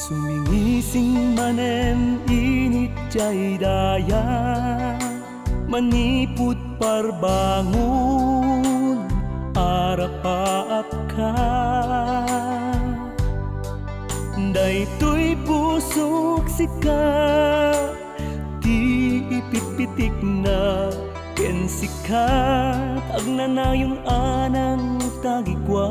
Sumingising manen init jay daya, maniput parbangun arapaap ka. Daytoy pusok sika, ti ipitpitik na ken sikat agnanayon anang tagikwa.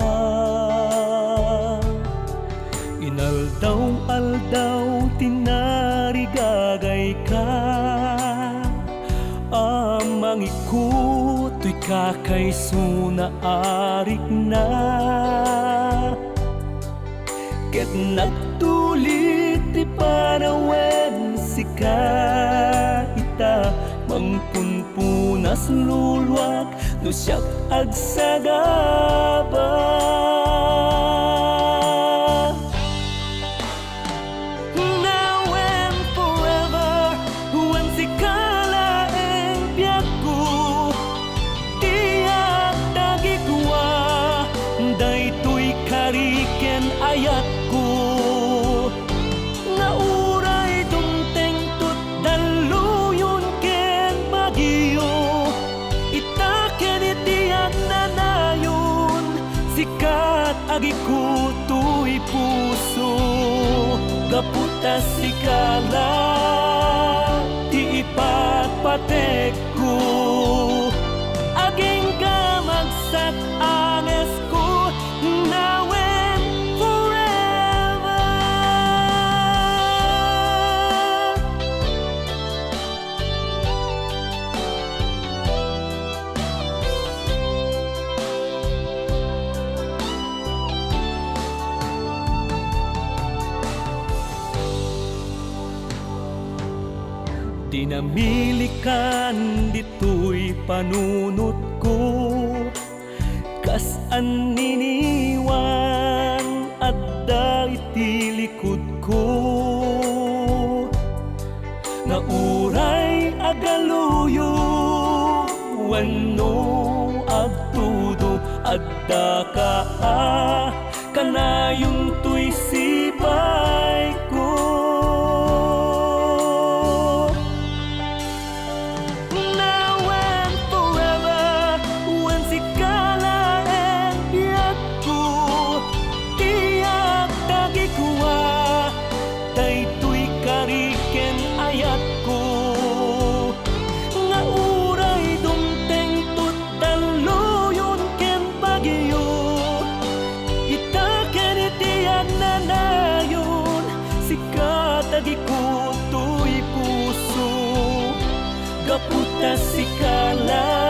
Inaldaw-aldaw tinarigagay ka, amang ikuto'y kakaysuna arik na. Ket nagtulit ti panawen sika ita, mangpunpunas lulwak no siyak agsagaba. Kariken ayat ko nga uray dumteng tut daluyon ken bagyo, itaken itiyak na nayon sikat agi ko tuy puso. Kaputa sikala ti ipatpatek ko, aging kamagsak anges ko now and forever. Dinamilikan dito'y panunot ko, kas aniniwan adda iti likod ko. Nga uray agaluyo wenno agtudo adda ka kanayon to'y sibay ko. Daytoy kariken ayat ko nga uray dumteng tut daluyon ken bagyo, itaken itiyak na nayon sikat agi ko tuy puso. Gaputa sikala